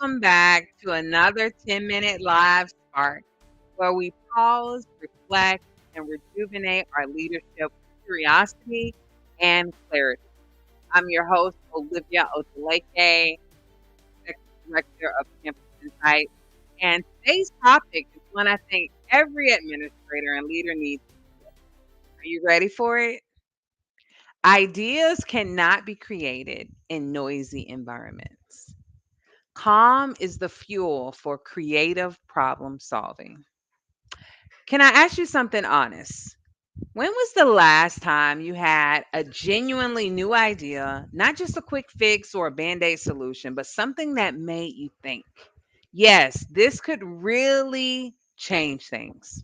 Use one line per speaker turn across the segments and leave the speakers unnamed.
Welcome back to another 10-minute live spark where we pause, reflect, and rejuvenate our leadership with curiosity and clarity. I'm your host, Olivia Otaleke, Executive Director of Campus Insight. And today's topic is one I think every administrator and leader needs. Are you ready for it? Ideas cannot be created in noisy environments. Calm is the fuel for creative problem solving. Can I ask you something honest? When was the last time you had a genuinely new idea, not just a quick fix or a band aid solution, but something that made you think, yes, this could really change things?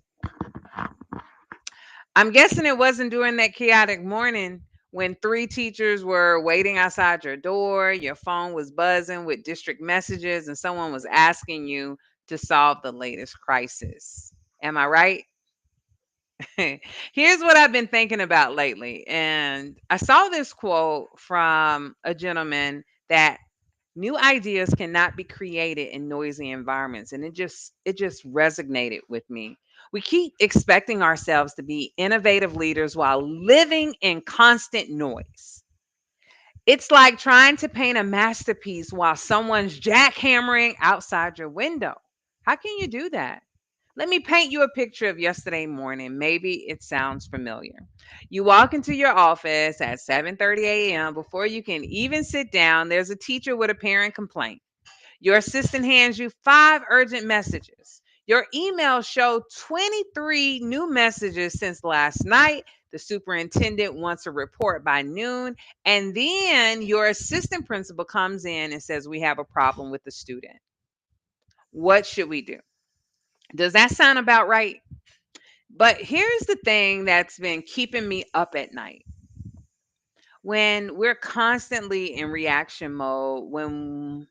I'm guessing it wasn't during that chaotic morning when three teachers were waiting outside your door, your phone was buzzing with district messages, and someone was asking you to solve the latest crisis. Am I right? Here's what I've been thinking about lately. And I saw this quote from a gentleman that new ideas cannot be created in noisy environments, and it just resonated with me. We keep expecting ourselves to be innovative leaders while living in constant noise. It's like trying to paint a masterpiece while someone's jackhammering outside your window. How can you do that? Let me paint you a picture of yesterday morning. Maybe it sounds familiar. You walk into your office at 7:30 a.m. Before you can even sit down, there's a teacher with a parent complaint. Your assistant hands you 5 urgent messages. Your emails show 23 new messages since last night. The superintendent wants a report by noon. And then your assistant principal comes in and says, "We have a problem with the student." What should we do? Does that sound about right? But here's the thing that's been keeping me up at night. When we're constantly in reaction mode, when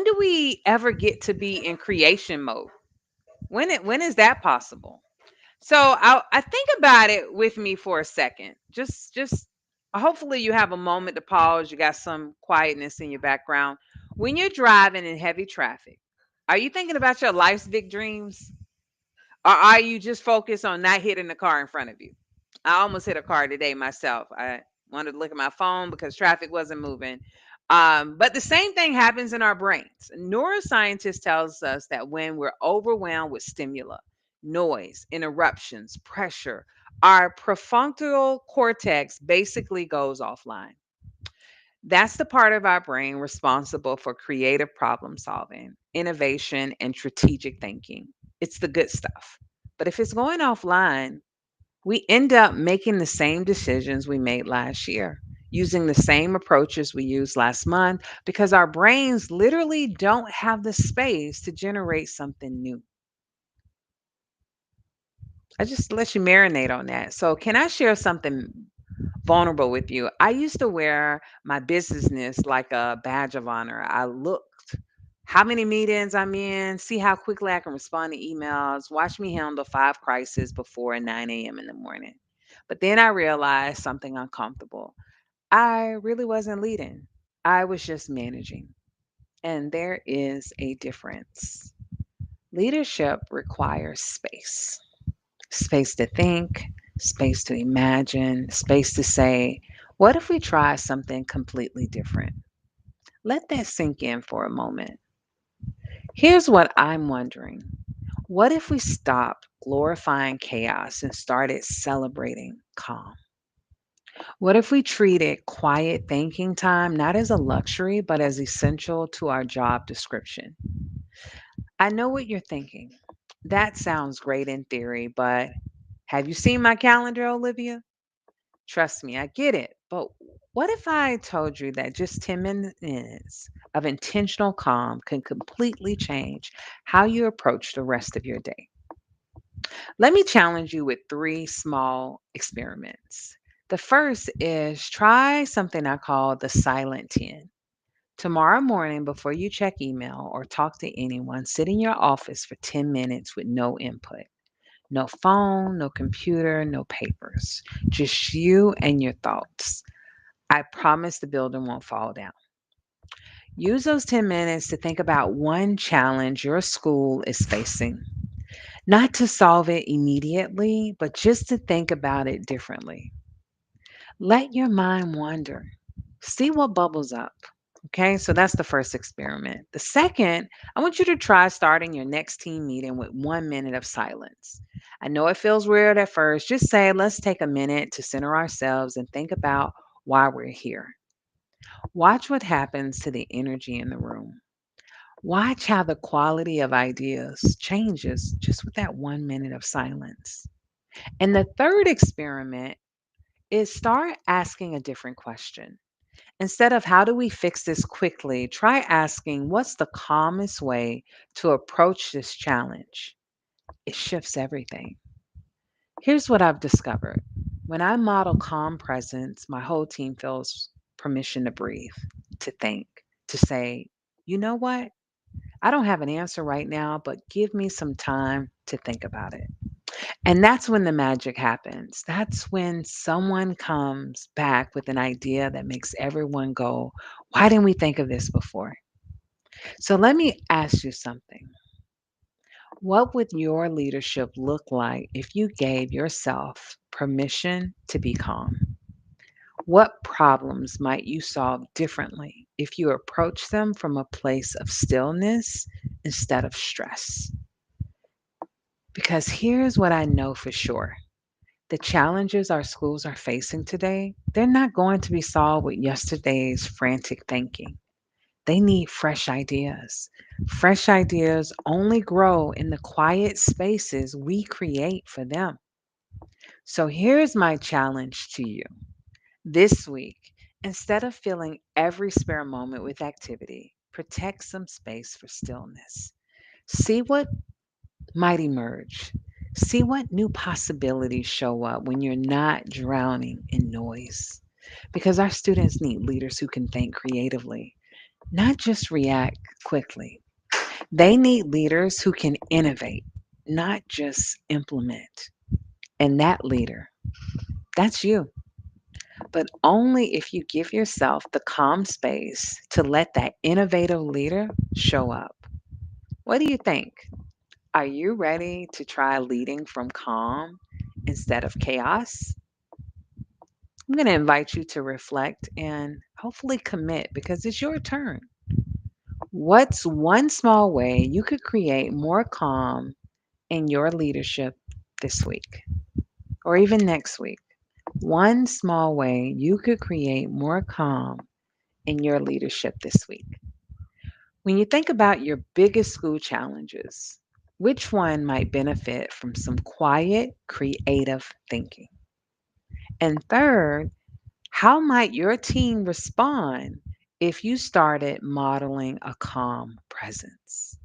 do we ever get to be in creation mode? When is that possible? So I think about it with me for a second. Just hopefully you have a moment to pause. You got some quietness in your background. When you're driving in heavy traffic, are you thinking about your life's big dreams? Or are you just focused on not hitting the car in front of you? I almost hit a car today myself. I wanted to look at my phone because traffic wasn't moving. But the same thing happens in our brains. Neuroscientists tells us that when we're overwhelmed with stimuli, noise, interruptions, pressure, our prefrontal cortex basically goes offline. That's the part of our brain responsible for creative problem solving, innovation, and strategic thinking. It's the good stuff. But if it's going offline, we end up making the same decisions we made last year, using the same approaches we used last month because our brains literally don't have the space to generate something new. I just let you marinate on that. So, can I share something vulnerable with you? I used to wear my businessness like a badge of honor. I looked how many meetings I'm in, see how quickly I can respond to emails, watch me handle 5 crises before 9 a.m. in the morning. But then I realized something uncomfortable. I really wasn't leading, I was just managing. And there is a difference. Leadership requires space, space to think, space to imagine, space to say, what if we try something completely different? Let that sink in for a moment. Here's what I'm wondering. What if we stopped glorifying chaos and started celebrating calm? What if we treated quiet thinking time not as a luxury, but as essential to our job description? I know what you're thinking. That sounds great in theory, but have you seen my calendar, Olivia? Trust me, I get it. But what if I told you that just 10 minutes of intentional calm can completely change how you approach the rest of your day? Let me challenge you with 3 small experiments. The first is try something I call the silent 10. Tomorrow morning, before you check email or talk to anyone, sit in your office for 10 minutes with no input. No phone, no computer, no papers. Just you and your thoughts. I promise the building won't fall down. Use those 10 minutes to think about one challenge your school is facing, not to solve it immediately, but just to think about it differently. Let your mind wander. See what bubbles up. Okay, so that's the first experiment. The second, I want you to try starting your next team meeting with 1 minute of silence. I know it feels weird at first. Just say, let's take a minute to center ourselves and think about why we're here. Watch what happens to the energy in the room. Watch how the quality of ideas changes just with that 1 minute of silence. And the third experiment is start asking a different question. Instead of how do we fix this quickly, try asking what's the calmest way to approach this challenge. It shifts everything. Here's what I've discovered. When I model calm presence, my whole team feels permission to breathe, to think, to say, you know what? I don't have an answer right now, but give me some time to think about it. And that's when the magic happens. That's when someone comes back with an idea that makes everyone go, why didn't we think of this before? So let me ask you something. What would your leadership look like if you gave yourself permission to be calm? What problems might you solve differently if you approach them from a place of stillness instead of stress? Because here's what I know for sure. The challenges our schools are facing today, they're not going to be solved with yesterday's frantic thinking. They need fresh ideas. Fresh ideas only grow in the quiet spaces we create for them. So here's my challenge to you this week. Instead of filling every spare moment with activity, protect some space for stillness. See what might emerge. See what new possibilities show up when you're not drowning in noise. Because our students need leaders who can think creatively, not just react quickly. They need leaders who can innovate, not just implement. And that leader, that's you. But only if you give yourself the calm space to let that innovative leader show up. What do you think? Are you ready to try leading from calm instead of chaos? I'm going to invite you to reflect and hopefully commit because it's your turn. What's one small way you could create more calm in your leadership this week or even next week? One small way you could create more calm in your leadership this week. When you think about your biggest school challenges, which one might benefit from some quiet, creative thinking? And third, how might your team respond if you started modeling a calm presence?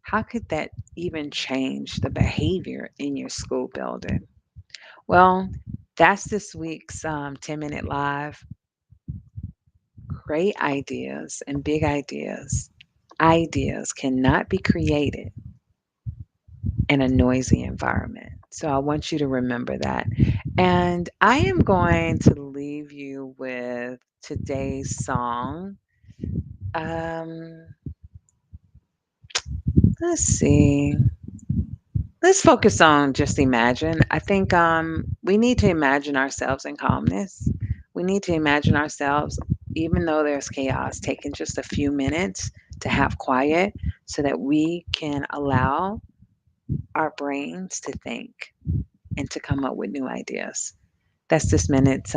How could that even change the behavior in your school building? Well, that's this week's 10-minute live. Great ideas and big ideas. Ideas cannot be created in a noisy environment. So I want you to remember that. And I am going to leave you with today's song. Um, let's see. Let's focus on just imagine. I think we need to imagine ourselves in calmness. We need to imagine ourselves, even though there's chaos, taking just a few minutes to have quiet so that we can allow our brains to think and to come up with new ideas. That's this minute's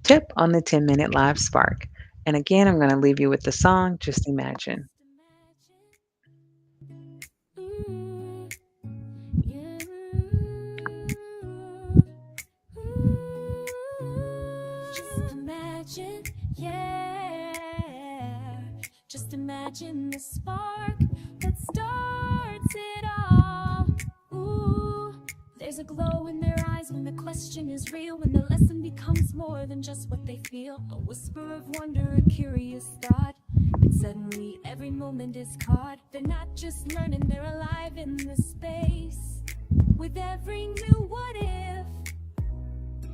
tip on the 10-minute live spark. And again, I'm going to leave you with the song, Just Imagine.
Mm, yeah. Just imagine, yeah. Just imagine the spark that starts it all. Ooh, there's a glow in their eyes when the question is real, when the lesson becomes more than just what they feel. A whisper of wonder, a curious thought. And suddenly every moment is caught. They're not just learning, they're alive in the space. With every new what if,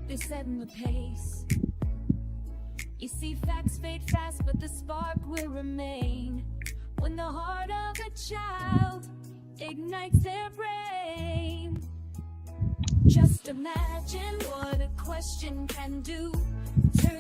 they're setting the pace. You see, facts fade fast, but the spark will remain. When the heart of a child ignites their brain, just imagine what a question can do. Turn